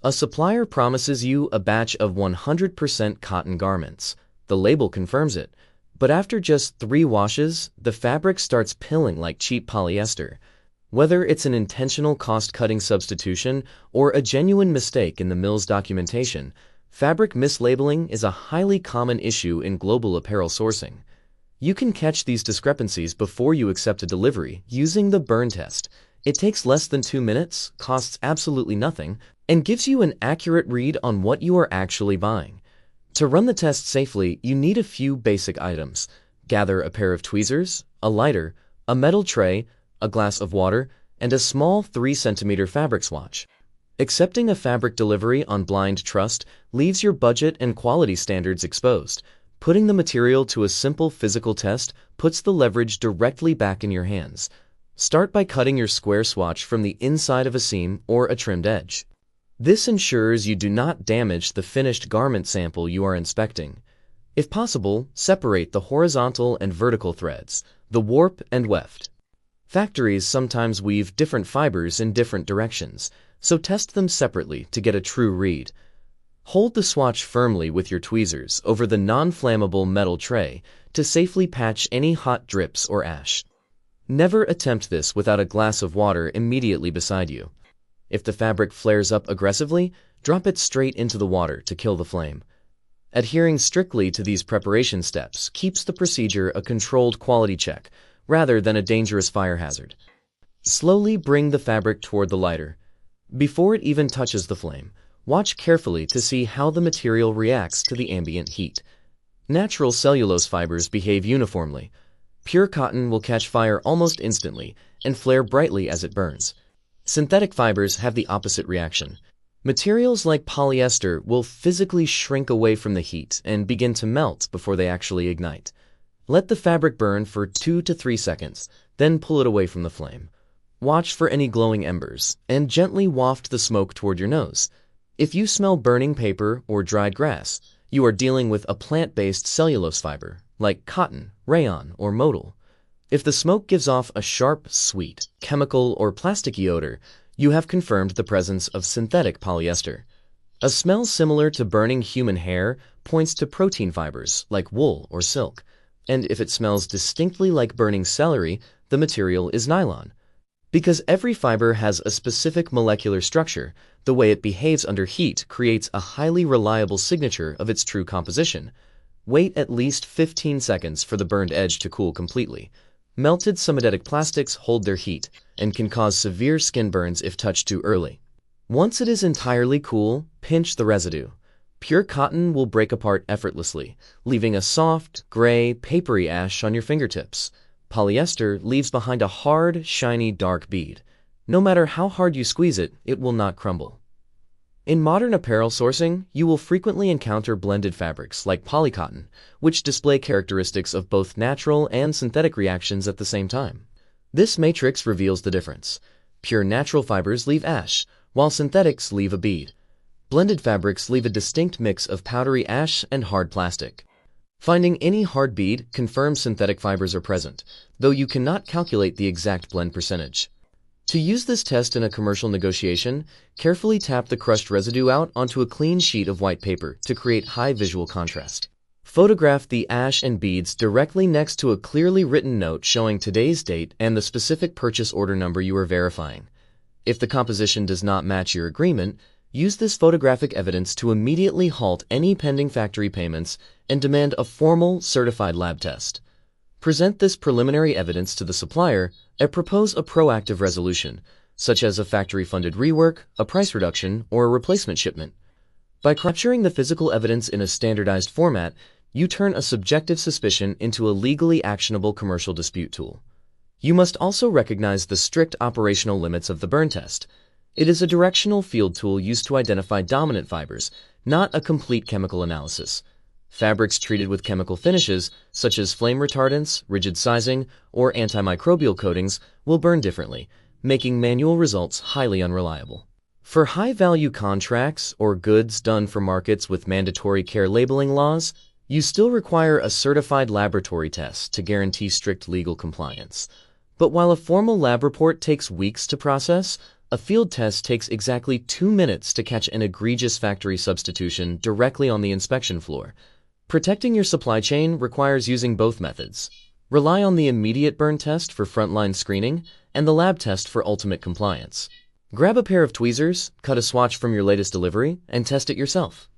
A supplier promises you a batch of 100% cotton garments. The label confirms it. But after just 3 washes, the fabric starts pilling like cheap polyester. Whether it's an intentional cost-cutting substitution or a genuine mistake in the mill's documentation, fabric mislabeling is a highly common issue in global apparel sourcing. You can catch these discrepancies before you accept a delivery using the burn test. It takes less than 2 minutes, costs absolutely nothing, and gives you an accurate read on what you are actually buying. To run the test safely, you need a few basic items. Gather a pair of tweezers, a lighter, a metal tray, a glass of water, and a small 3-centimeter fabric swatch. Accepting a fabric delivery on blind trust leaves your budget and quality standards exposed. Putting the material to a simple physical test puts the leverage directly back in your hands. Start by cutting your square swatch from the inside of a seam or a trimmed edge. This ensures you do not damage the finished garment sample you are inspecting. If possible, separate the horizontal and vertical threads, the warp and weft. Factories sometimes weave different fibers in different directions, so test them separately to get a true read. Hold the swatch firmly with your tweezers over the non-flammable metal tray to safely patch any hot drips or ash. Never attempt this without a glass of water immediately beside you. If the fabric flares up aggressively, drop it straight into the water to kill the flame. Adhering strictly to these preparation steps keeps the procedure a controlled quality check rather than a dangerous fire hazard. Slowly bring the fabric toward the lighter. Before it even touches the flame, watch carefully to see how the material reacts to the ambient heat. Natural cellulose fibers behave uniformly. Pure cotton will catch fire almost instantly and flare brightly as it burns. Synthetic fibers have the opposite reaction. Materials like polyester will physically shrink away from the heat and begin to melt before they actually ignite. Let the fabric burn for 2 to 3 seconds, then pull it away from the flame. Watch for any glowing embers, and gently waft the smoke toward your nose. If you smell burning paper or dried grass, you are dealing with a plant-based cellulose fiber, like cotton, rayon, or modal. If the smoke gives off a sharp, sweet, chemical, or plasticky odor, you have confirmed the presence of synthetic polyester. A smell similar to burning human hair points to protein fibers, like wool or silk. And if it smells distinctly like burning celery, the material is nylon. Because every fiber has a specific molecular structure, the way it behaves under heat creates a highly reliable signature of its true composition. Wait at least 15 seconds for the burned edge to cool completely. Melted semidetic plastics hold their heat and can cause severe skin burns if touched too early. Once it is entirely cool, pinch the residue. Pure cotton will break apart effortlessly, leaving a soft, gray, papery ash on your fingertips. Polyester leaves behind a hard, shiny, dark bead. No matter how hard you squeeze it, it will not crumble. In modern apparel sourcing, you will frequently encounter blended fabrics like polycotton, which display characteristics of both natural and synthetic reactions at the same time. This matrix reveals the difference. Pure natural fibers leave ash, while synthetics leave a bead. Blended fabrics leave a distinct mix of powdery ash and hard plastic. Finding any hard bead confirms synthetic fibers are present, though you cannot calculate the exact blend percentage. To use this test in a commercial negotiation, carefully tap the crushed residue out onto a clean sheet of white paper to create high visual contrast. Photograph the ash and beads directly next to a clearly written note showing today's date and the specific purchase order number you are verifying. If the composition does not match your agreement, use this photographic evidence to immediately halt any pending factory payments and demand a formal, certified lab test. Present this preliminary evidence to the supplier and propose a proactive resolution, such as a factory-funded rework, a price reduction, or a replacement shipment. By capturing the physical evidence in a standardized format, you turn a subjective suspicion into a legally actionable commercial dispute tool. You must also recognize the strict operational limits of the burn test. It is a directional field tool used to identify dominant fibers, not a complete chemical analysis. Fabrics treated with chemical finishes, such as flame retardants, rigid sizing, or antimicrobial coatings, will burn differently, making manual results highly unreliable. For high-value contracts or goods done for markets with mandatory care labeling laws, you still require a certified laboratory test to guarantee strict legal compliance. But while a formal lab report takes weeks to process, A field test takes exactly 2 minutes to catch an egregious factory substitution directly on the inspection floor. Protecting your supply chain requires using both methods. Rely on the immediate burn test for frontline screening and the lab test for ultimate compliance. Grab a pair of tweezers, cut a swatch from your latest delivery, and test it yourself.